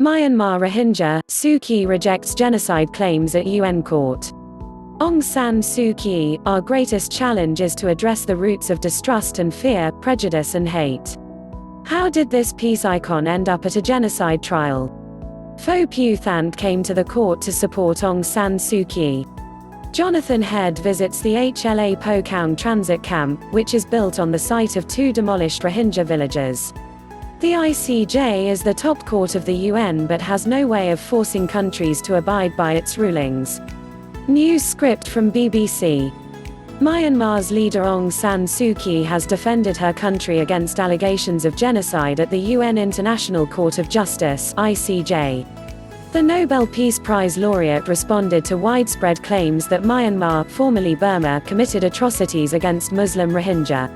Myanmar Rohingya, Suu Kyi rejects genocide claims at UN court. Aung San Suu Kyi, our greatest challenge is to address the roots of distrust and fear, prejudice and hate. How did this peace icon end up at a genocide trial? Phyu Thant came to the court to support Aung San Suu Kyi. Jonathan Head visits the Hla Poe Kaung transit camp, which is built on the site of two demolished Rohingya villages. The ICJ is the top court of the UN but has no way of forcing countries to abide by its rulings. News script from BBC. Myanmar's leader Aung San Suu Kyi has defended her country against allegations of genocide at the UN International Court of Justice (ICJ). The Nobel Peace Prize laureate responded to widespread claims that Myanmar, formerly Burma, committed atrocities against Muslim Rohingya.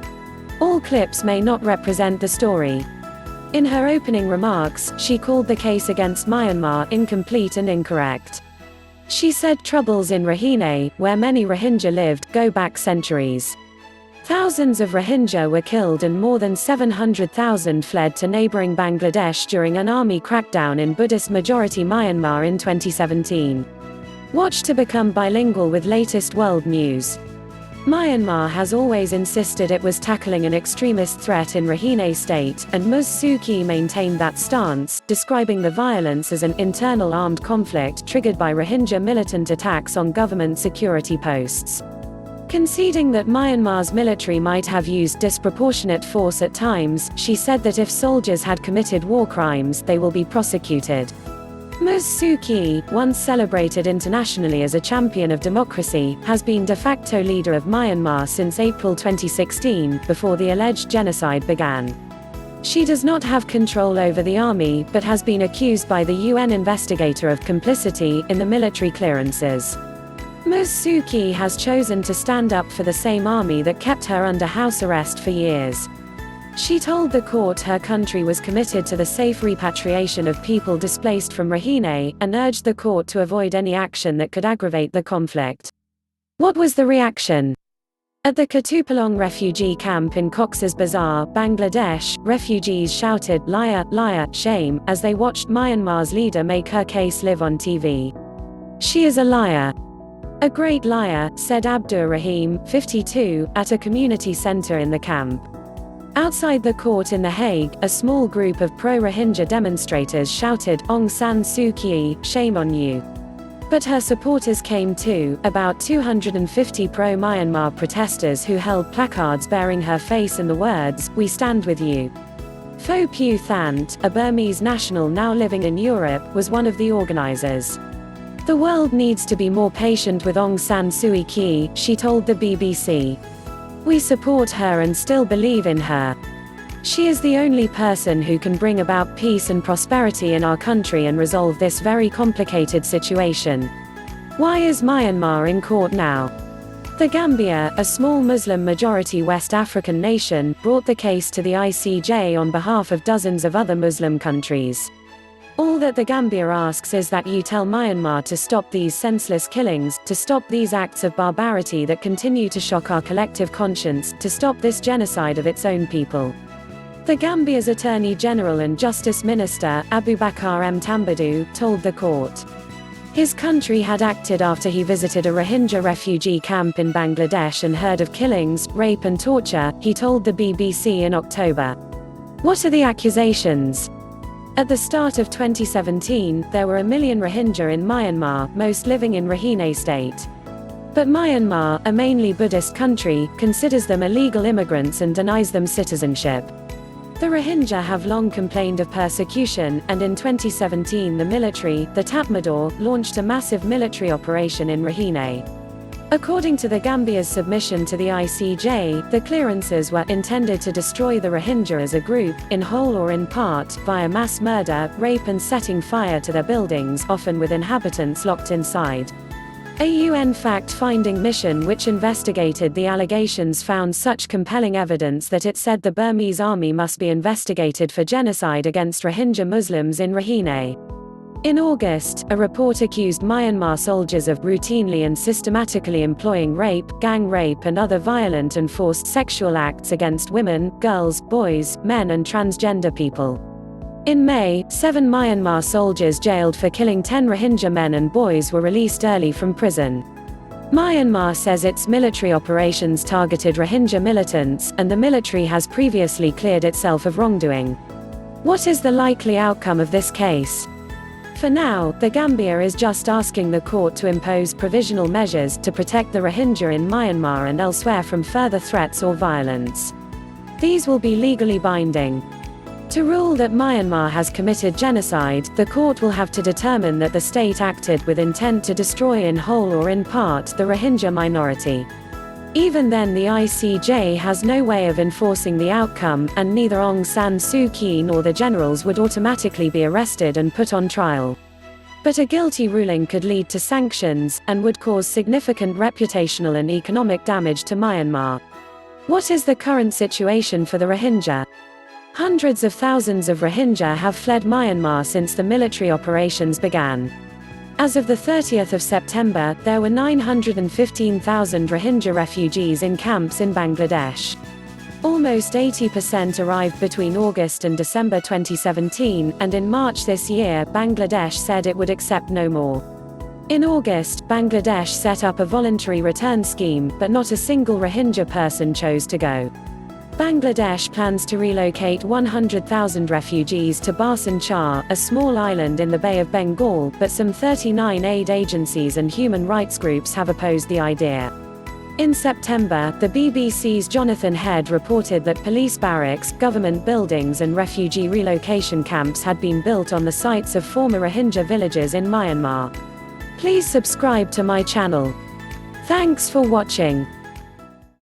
All clips may not represent the story. In her opening remarks, she called the case against Myanmar incomplete and incorrect. She said troubles in Rakhine, where many Rohingya lived, go back centuries. Thousands of Rohingya were killed and more than 700,000 fled to neighboring Bangladesh during an army crackdown in Buddhist-majority Myanmar in 2017. Watch to become bilingual with latest world news. Myanmar has always insisted it was tackling an extremist threat in Rakhine state, and Ms. Suu Kyi maintained that stance, describing the violence as an internal armed conflict triggered by Rohingya militant attacks on government security posts. Conceding that Myanmar's military might have used disproportionate force at times, she said that if soldiers had committed war crimes, they will be prosecuted. Ms. Suu Kyi, once celebrated internationally as a champion of democracy, has been de facto leader of Myanmar since April 2016, before the alleged genocide began. She does not have control over the army, but has been accused by the UN investigator of complicity in the military clearances. Ms. Suu Kyi has chosen to stand up for the same army that kept her under house arrest for years. She told the court her country was committed to the safe repatriation of people displaced from Rakhine, and urged the court to avoid any action that could aggravate the conflict. What was the reaction? At the Kutupalong refugee camp in Cox's Bazar, Bangladesh, refugees shouted, "Liar, liar, shame," as they watched Myanmar's leader make her case live on TV. "She is a liar. A great liar," said Abdur Rahim, 52, at a community center in the camp. Outside the court in The Hague, a small group of pro-Rohingya demonstrators shouted, "Aung San Suu Kyi, shame on you." But her supporters came too, about 250 pro-Myanmar protesters who held placards bearing her face and the words, "We stand with you." Phyu Thant, a Burmese national now living in Europe, was one of the organizers. "The world needs to be more patient with Aung San Suu Kyi," she told the BBC. "We support her and still believe in her. She is the only person who can bring about peace and prosperity in our country and resolve this very complicated situation." Why is Myanmar in court now? The Gambia, a small Muslim-majority West African nation, brought the case to the ICJ on behalf of dozens of other Muslim countries. All that the Gambia asks is that you tell Myanmar to stop these senseless killings, to stop these acts of barbarity that continue to shock our collective conscience, to stop this genocide of its own people. The Gambia's Attorney General and Justice Minister, Abubakar M. Tambadou, told the court. His country had acted after he visited a Rohingya refugee camp in Bangladesh and heard of killings, rape and torture, he told the BBC in October. What are the accusations? At the start of 2017, there were 1 million Rohingya in Myanmar, most living in Rakhine state. But Myanmar, a mainly Buddhist country, considers them illegal immigrants and denies them citizenship. The Rohingya have long complained of persecution, and in 2017 the military, the Tatmadaw, launched a massive military operation in Rakhine. According to the Gambia's submission to the ICJ, the clearances were intended to destroy the Rohingya as a group, in whole or in part, via mass murder, rape and setting fire to their buildings, often with inhabitants locked inside. A UN fact-finding mission which investigated the allegations found such compelling evidence that it said the Burmese army must be investigated for genocide against Rohingya Muslims in Rakhine. In August, a report accused Myanmar soldiers of routinely and systematically employing rape, gang rape and other violent and forced sexual acts against women, girls, boys, men and transgender people. In May, 7 Myanmar soldiers jailed for killing 10 Rohingya men and boys were released early from prison. Myanmar says its military operations targeted Rohingya militants, and the military has previously cleared itself of wrongdoing. What is the likely outcome of this case? For now, the Gambia is just asking the court to impose provisional measures to protect the Rohingya in Myanmar and elsewhere from further threats or violence. These will be legally binding. To rule that Myanmar has committed genocide, the court will have to determine that the state acted with intent to destroy in whole or in part the Rohingya minority. Even then, the ICJ has no way of enforcing the outcome, and neither Aung San Suu Kyi nor the generals would automatically be arrested and put on trial. But a guilty ruling could lead to sanctions, and would cause significant reputational and economic damage to Myanmar. What is the current situation for the Rohingya? Hundreds of thousands of Rohingya have fled Myanmar since the military operations began. As of the 30th of September, there were 915,000 Rohingya refugees in camps in Bangladesh. Almost 80% arrived between August and December 2017, and in March this year, Bangladesh said it would accept no more. In August, Bangladesh set up a voluntary return scheme, but not a single Rohingya person chose to go. Bangladesh plans to relocate 100,000 refugees to Bhasan Char, a small island in the Bay of Bengal, but some 39 aid agencies and human rights groups have opposed the idea. In September, the BBC's Jonathan Head reported that police barracks, government buildings and refugee relocation camps had been built on the sites of former Rohingya villages in Myanmar. Please subscribe to my channel. Thanks for watching.